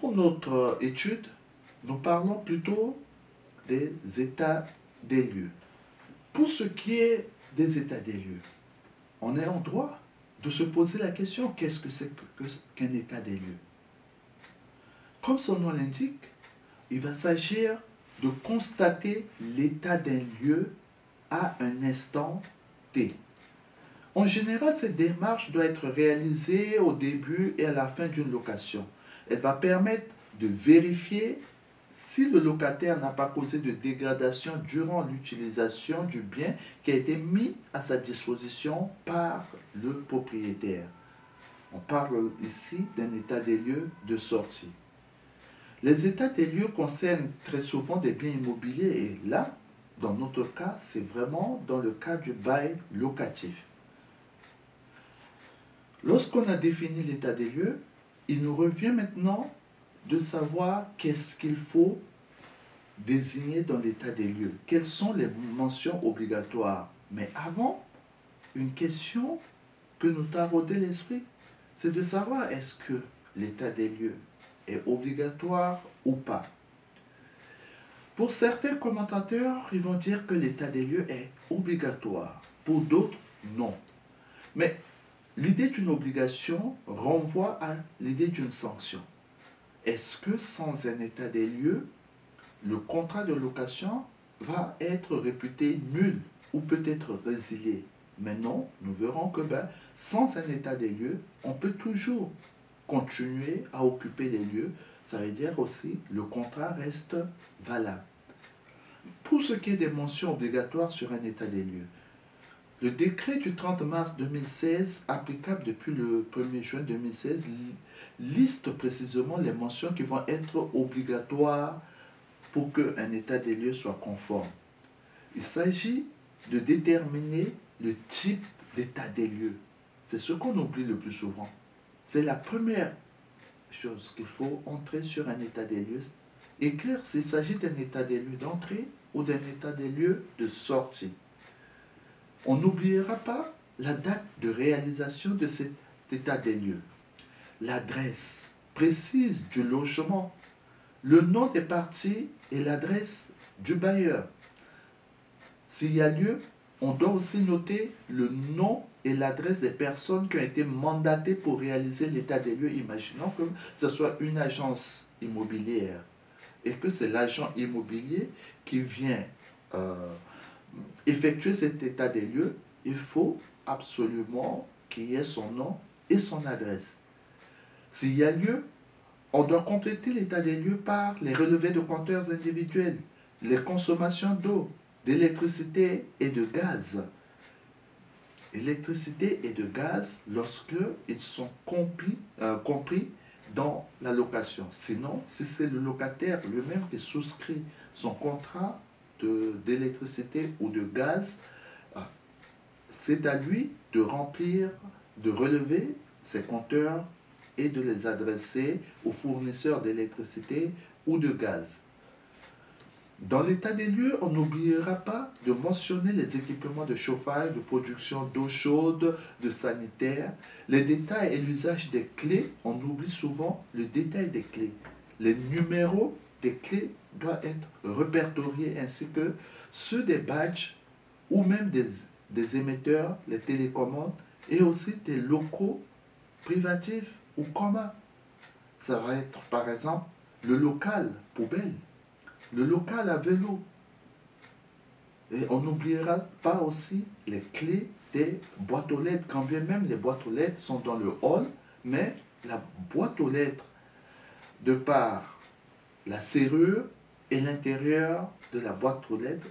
Pour notre étude, nous parlons plutôt des états des lieux. Pour ce qui est des états des lieux, on est en droit de se poser la question, qu'est-ce que c'est qu'un état des lieux? Comme son nom l'indique, il va s'agir de constater l'état d'un lieu à un instant T. En général, cette démarche doit être réalisée au début et à la fin d'une location. Elle va permettre de vérifier si le locataire n'a pas causé de dégradation durant l'utilisation du bien qui a été mis à sa disposition par le propriétaire. On parle ici d'un état des lieux de sortie. Les états des lieux concernent très souvent des biens immobiliers et là, dans notre cas, c'est vraiment dans le cas du bail locatif. Lorsqu'on a défini l'état des lieux, il nous revient maintenant de savoir qu'est-ce qu'il faut désigner dans l'état des lieux. Quelles sont les mentions obligatoires? Mais avant, une question peut nous tarauder l'esprit. C'est de savoir est-ce que l'état des lieux est obligatoire ou pas. Pour certains commentateurs, ils vont dire que l'état des lieux est obligatoire. Pour d'autres, non. Mais l'idée d'une obligation renvoie à l'idée d'une sanction. Est-ce que sans un état des lieux, le contrat de location va être réputé nul ou peut-être résilié? Mais non, nous verrons que sans un état des lieux, on peut toujours continuer à occuper les lieux. Ça veut dire aussi le contrat reste valable. Pour ce qui est des mentions obligatoires sur un état des lieux, le décret du 30 mars 2016, applicable depuis le 1er juin 2016, liste précisément les mentions qui vont être obligatoires pour qu'un état des lieux soit conforme. Il s'agit de déterminer le type d'état des lieux. C'est ce qu'on oublie le plus souvent. C'est la première chose qu'il faut entrer sur un état des lieux. Écrire s'il s'agit d'un état des lieux d'entrée ou d'un état des lieux de sortie. On n'oubliera pas la date de réalisation de cet état des lieux, l'adresse précise du logement, le nom des parties et l'adresse du bailleur. S'il y a lieu, on doit aussi noter le nom et l'adresse des personnes qui ont été mandatées pour réaliser l'état des lieux. Imaginons que ce soit une agence immobilière et que c'est l'agent immobilier qui vient effectuer cet état des lieux. Il faut absolument qu'il y ait son nom et son adresse. S'il y a lieu, on doit compléter l'état des lieux par les relevés de compteurs individuels, les consommations d'eau, d'électricité et de gaz. Électricité et de gaz lorsque ils sont compris dans la location. Sinon, si c'est le locataire lui-même qui souscrit son contrat d'électricité ou de gaz, c'est à lui de remplir, de relever ses compteurs et de les adresser aux fournisseurs d'électricité ou de gaz. Dans l'état des lieux, on n'oubliera pas de mentionner les équipements de chauffage, de production d'eau chaude, de sanitaire, les détails et l'usage des clés. On oublie souvent le détail des clés. Les numéros des clés doivent être répertoriés ainsi que ceux des badges ou même des émetteurs, les télécommandes et aussi des locaux privatifs ou communs. Ça va être par exemple le local poubelle, le local à vélo. Et on n'oubliera pas aussi les clés des boîtes aux lettres, quand bien même les boîtes aux lettres sont dans le hall, mais la boîte aux lettres, de par la serrure et l'intérieur de la boîte aux lettres,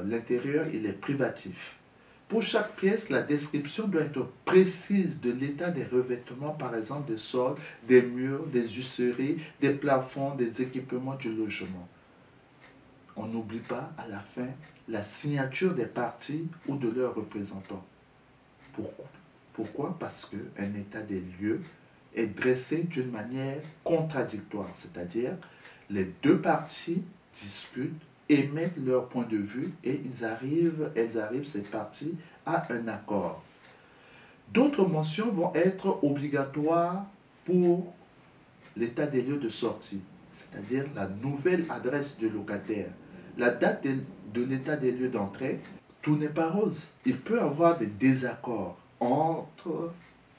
l'intérieur il est privatif. Pour chaque pièce, la description doit être précise de l'état des revêtements, par exemple des sols, des murs, des usseries, des plafonds, des équipements du logement. On n'oublie pas à la fin la signature des parties ou de leurs représentants. Pourquoi? Parce qu'un état des lieux est dressé d'une manière contradictoire, c'est-à-dire les deux parties discutent, émettent leur point de vue et elles arrivent, ces parties, à un accord. D'autres mentions vont être obligatoires pour l'état des lieux de sortie, c'est-à-dire la nouvelle adresse du locataire. La date de l'état des lieux d'entrée, tout n'est pas rose. Il peut y avoir des désaccords entre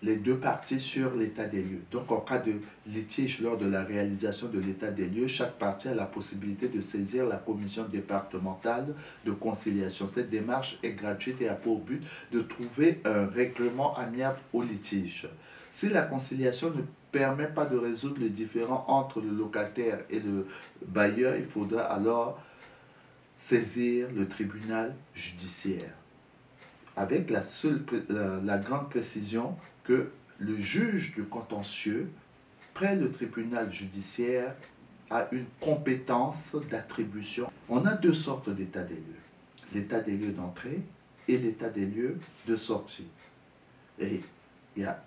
les deux parties sur l'état des lieux. Donc, en cas de litige lors de la réalisation de l'état des lieux, chaque partie a la possibilité de saisir la commission départementale de conciliation. Cette démarche est gratuite et a pour but de trouver un règlement amiable au litige. Si la conciliation ne permet pas de résoudre le différend entre le locataire et le bailleur, il faudra alors saisir le tribunal judiciaire. Avec la grande précision que le juge du contentieux, près le tribunal judiciaire, a une compétence d'attribution. On a deux sortes d'état des lieux. L'état des lieux d'entrée et l'état des lieux de sortie. Et il y a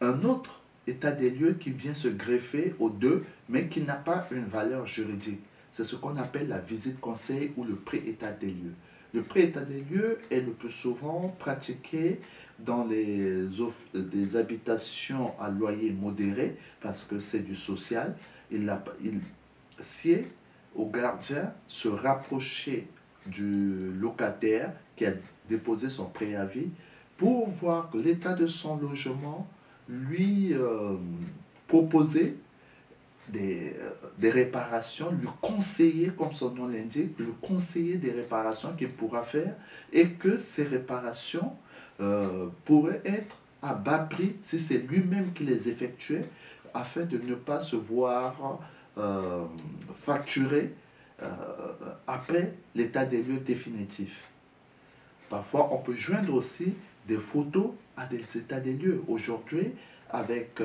un autre état des lieux qui vient se greffer aux deux, mais qui n'a pas une valeur juridique. C'est ce qu'on appelle la visite conseil ou le pré-état des lieux. Le pré-état des lieux est le plus souvent pratiqué dans des habitations à loyer modéré, parce que c'est du social. Il sied au gardien se rapprocher du locataire qui a déposé son préavis pour voir l'état de son logement, lui proposer des réparations, lui conseiller, comme son nom l'indique, lui conseiller des réparations qu'il pourra faire, et que ces réparations pourraient être à bas prix si c'est lui-même qui les effectuait, afin de ne pas se voir facturer après l'état des lieux définitif. Parfois, on peut joindre aussi des photos à des états des lieux. Aujourd'hui, avec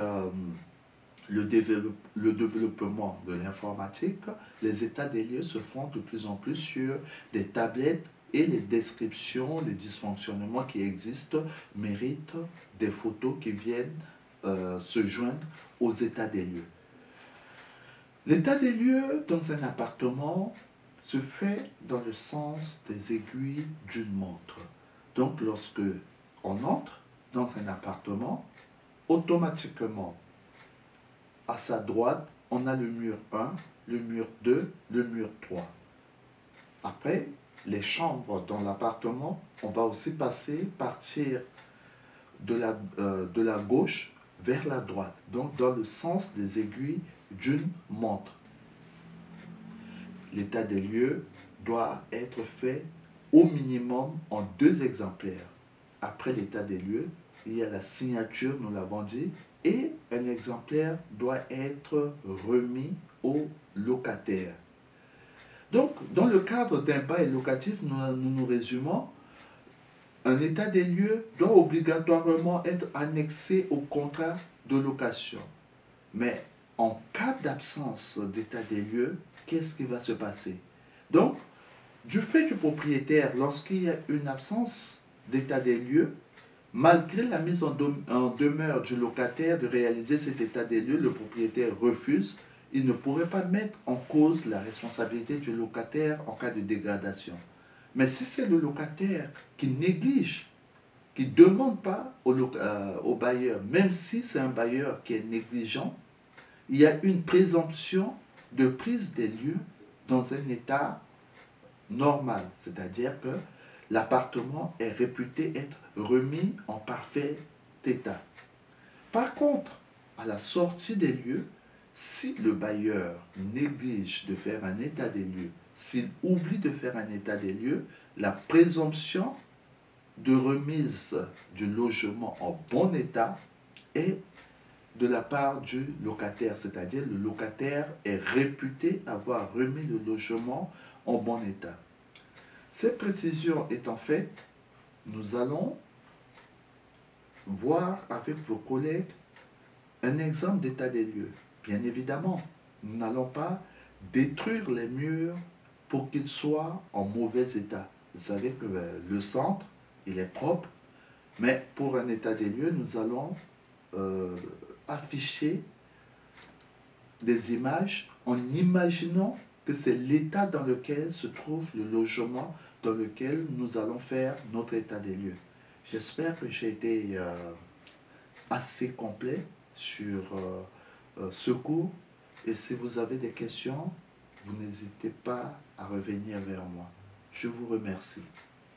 le développement de l'informatique, les états des lieux se font de plus en plus sur des tablettes, et les descriptions, les dysfonctionnements qui existent méritent des photos qui viennent se joindre aux états des lieux. L'état des lieux dans un appartement se fait dans le sens des aiguilles d'une montre. Donc, lorsque on entre dans un appartement, automatiquement, à sa droite, on a le mur 1, le mur 2, le mur 3. Après, les chambres dans l'appartement, on va aussi partir de la gauche vers la droite, donc dans le sens des aiguilles d'une montre. L'état des lieux doit être fait au minimum en 2 exemplaires. Après l'état des lieux, il y a la signature, nous l'avons dit, et un exemplaire doit être remis au locataire. Donc, dans le cadre d'un bail locatif, nous résumons, un état des lieux doit obligatoirement être annexé au contrat de location. Mais en cas d'absence d'état des lieux, qu'est-ce qui va se passer? Donc, du fait du propriétaire, lorsqu'il y a une absence d'état des lieux, malgré la mise en demeure du locataire de réaliser cet état des lieux, le propriétaire refuse. Il ne pourrait pas mettre en cause la responsabilité du locataire en cas de dégradation. Mais si c'est le locataire qui néglige, qui ne demande pas au bailleur, même si c'est un bailleur qui est négligent, il y a une présomption de prise des lieux dans un état normal, c'est-à-dire que l'appartement est réputé être remis en parfait état. Par contre, à la sortie des lieux, si le bailleur néglige de faire un état des lieux, s'il oublie de faire un état des lieux, la présomption de remise du logement en bon état est de la part du locataire, c'est-à-dire le locataire est réputé avoir remis le logement en bon état. Cette précision étant faite, nous allons voir avec vos collègues un exemple d'état des lieux. Bien évidemment, nous n'allons pas détruire les murs pour qu'ils soient en mauvais état. Vous savez que le centre, il est propre, mais pour un état des lieux, nous allons afficher des images en imaginant que c'est l'état dans lequel se trouve le logement dans lequel nous allons faire notre état des lieux. J'espère que j'ai été assez complet sur secours. Et si vous avez des questions, vous n'hésitez pas à revenir vers moi. Je vous remercie.